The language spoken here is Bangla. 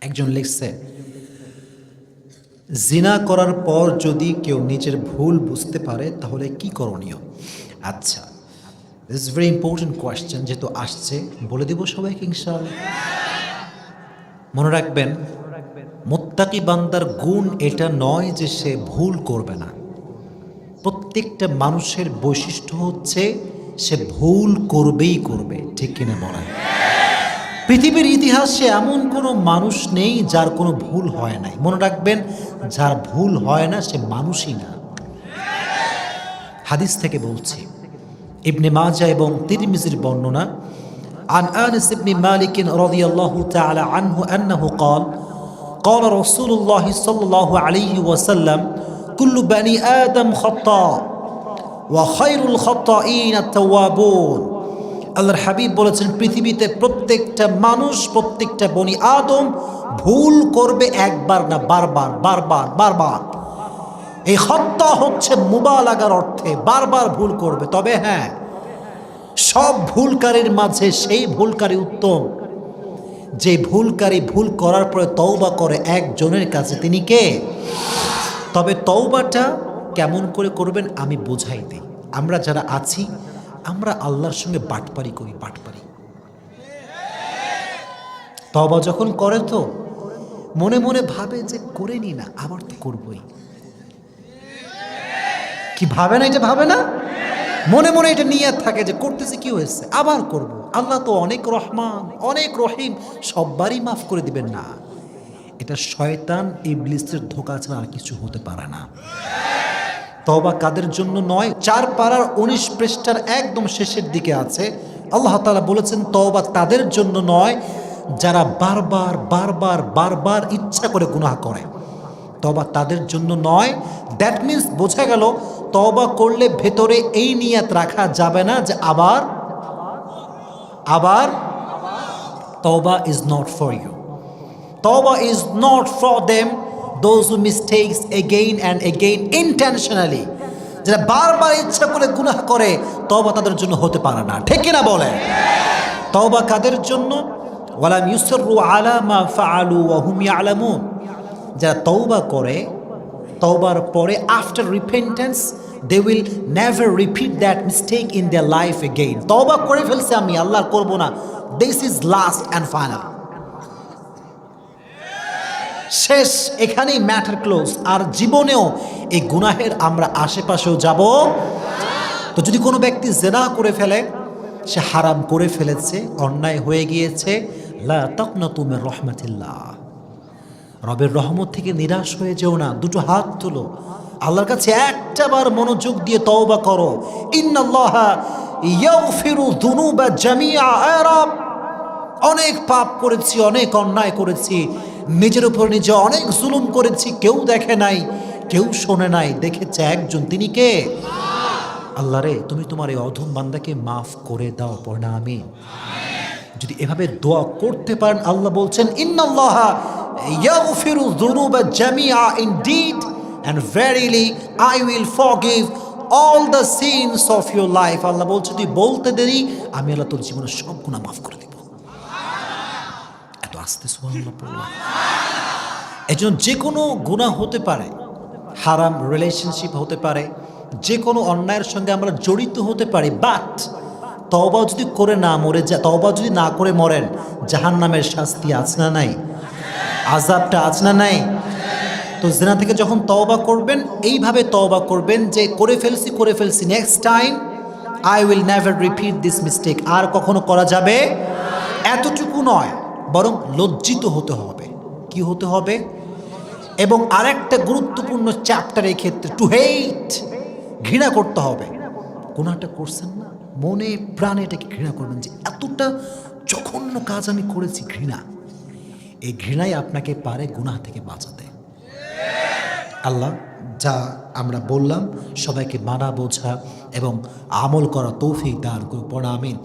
একজন লিখছে, জিনা করার পর যদি কেউ নিজের ভুল বুঝতে পারে তাহলে কি করণীয়? আচ্ছা, this is very important question. যেহেতু আসছে বলে দিব সবাইকে ইনশাআল্লাহ। মনে রাখবেন, মুত্তাকি বান্দার গুণ এটা নয় যে সে ভুল করবে না। প্রত্যেকটা মানুষের বৈশিষ্ট্য হচ্ছে সে ভুল করবেই করবে। ঠিক কিনা বলেন? পৃথিবীর ইতিহাসে এমন কোনো মানুষ নেই যার কোনো ভুল হয় নাই। মনে রাখবেন, যার ভুল হয় না সে মানুষই না। হাদিস থেকে বলছি, ইবনে মাজাহ এবং তিরমিজির বর্ণনা, عن أنس بن مالك رضي الله تعالى عنه أنه قال قال رسول الله صلى الله عليه وسلم كل بني آدم خطاء وخير الخطائين التوابون। আল্লাহর হাবিব বলেছেন, পৃথিবীতে প্রত্যেকটা মানুষ, প্রত্যেকটা বনি আদম ভুল করবে, একবার না বারবার বারবার বারবার। এই খত্তা হচ্ছে মুবালাগার অর্থে বারবার ভুল করবে। তবে হ্যাঁ, সব ভুলকারীর মাঝে সেই ভুলকারী উত্তম যে ভুলকারী ভুল করার পরে তওবা করে একজনের কাছে। তিনি কে? তবে তওবাটা কেমন করে করবেন আমি বোঝাই দিই। আমরা যারা আছি, আমরা আল্লাহর সঙ্গে বাটপারি করি, বাটপারি। তওবা যখন করে তো মনে মনে ভাবে যে করে নি না, আবার তো করবই। কি ভাবে না? এটা ভাবে না, মনে মনে এটা নিয়ে থাকে যে করতেছে, কি হয়েছে, আবার করব। আল্লাহ তো অনেক রহমান, অনেক রহিম, সববারই মাফ করে দিবেন না। এটা শয়তান ইবলিসের ধোঁকা ছাড়া আর কিছু হতে পারে না। তওবা কাদের জন্য নয়? 4 পারার 19 পৃষ্ঠার একদম শেষের দিকে আছে, আল্লাহ তাআলা বলেছেন তওবা তাদের জন্য নয় যারা বারবার বারবার বারবার ইচ্ছা করে গুনাহ করে। তওবা তাদের জন্য নয়। দ্যাট মিন্স বোঝা গেল, তওবা করলে ভেতরে এই নিয়ত রাখা যাবে না যে আবার আবার। তওবা ইজ নট ফর ইউ। তওবা is not for them those who mistakes again and again intentionally. যারা বারবার ইচ্ছা করে গুনাহ করে, তওবা তাদের জন্য হতে পারে না। ঠিক কিনা বলে? তওবা কাদের জন্য? ওয়ালাম ইউসরু আলা মা ফাআলু ওয়া হুম ইয়ালামুন। যারা তওবা করে, তওবার পরে after repentance they will never repeat that mistake in their life again. তওবা করে ফেলছে, আমি আল্লাহ করব না, this is last and final. শেষ, এখানেই ম্যাটার ক্লোজ। আর জীবনেও এই গুনাহের আমরা আশেপাশেও যাব। তো যদি কোনো ব্যক্তি জিনা করে ফেলে, সে হারাম করে ফেলেছে, অন্যায় হয়ে গিয়েছে, লা তাকনাতু মির রাহমাতিল্লাহ, রবের রহমত থেকে নিরাশ হয়ে যেও না। দুটো হাত তুলো, আল্লাহর কাছে একটাবার মনোযোগ দিয়ে তওবা করো। ইন্নাল্লাহা ইয়াগফিরু যুনুবা জামিআ। আয় রব, অনেক পাপ করেছি, অনেক অন্যায় করেছি, নিজের উপর নিজে অনেক জুলুম করেছি, কেউ দেখে নাই, কেউ শোনে নাই, দেখেছে একজন, তিনি কে? আল্লাহ রে, তুমি তোমার এই অধম বান্দাকে মাফ করে দাও, পড়ে না আমিন। যদি এভাবে দোয়া করতে পারেন, আল্লাহ বলছেন ইন্নাল্লাহা ইয়াগফিরু যুনুবা জামিআ, indeed and verily I will forgive all the sins of your life। আল্লাহ বলছে তুই বলতে দেরি, আমি আল্লাহ তোর জীবনের সব গুনাহ মাফ করে দেব। এত আস্তে সুবহানাল্লাহ পড়লাম। এজন্য যে কোনো গুনাহ হতে পারে, হারাম রিলেশনশিপ হতে পারে, যে কোনো অন্যায়ের সঙ্গে আমরা জড়িত হতে পারি, বাট তওবা যদি করে না মরে যায়, তওবা যদি না করে মরেন, জাহান্নামের শাস্তি আছে না নাই? আযাবটা আছে না নাই? তো জিনা থেকে যখন তওবা করবেন, এইভাবে তওবা করবেন যে করে ফেলছি, next time I will never repeat this mistake. আর কখনো করা যাবে? এতটুকু নয়, বরং লজ্জিত হতে হবে। কি হতে হবে? এবং আরেকটা গুরুত্বপূর্ণ চ্যাপ্টার এই ক্ষেত্রে, টু হেট, ঘৃণা করতে হবে। গুনাহটা করছেন না, মনে প্রাণে এটাকে ঘৃণা করবেন যে এতটা জঘন্য কাজ আমি করেছি। ঘৃণা, এই ঘৃণাই আপনাকে পারে গুনাহ থেকে বাঁচাতে। আল্লাহ যা আমরা বললাম সবাইকে মানা, বোঝা এবং আমল করা তৌফিক দান করুন। আমিন।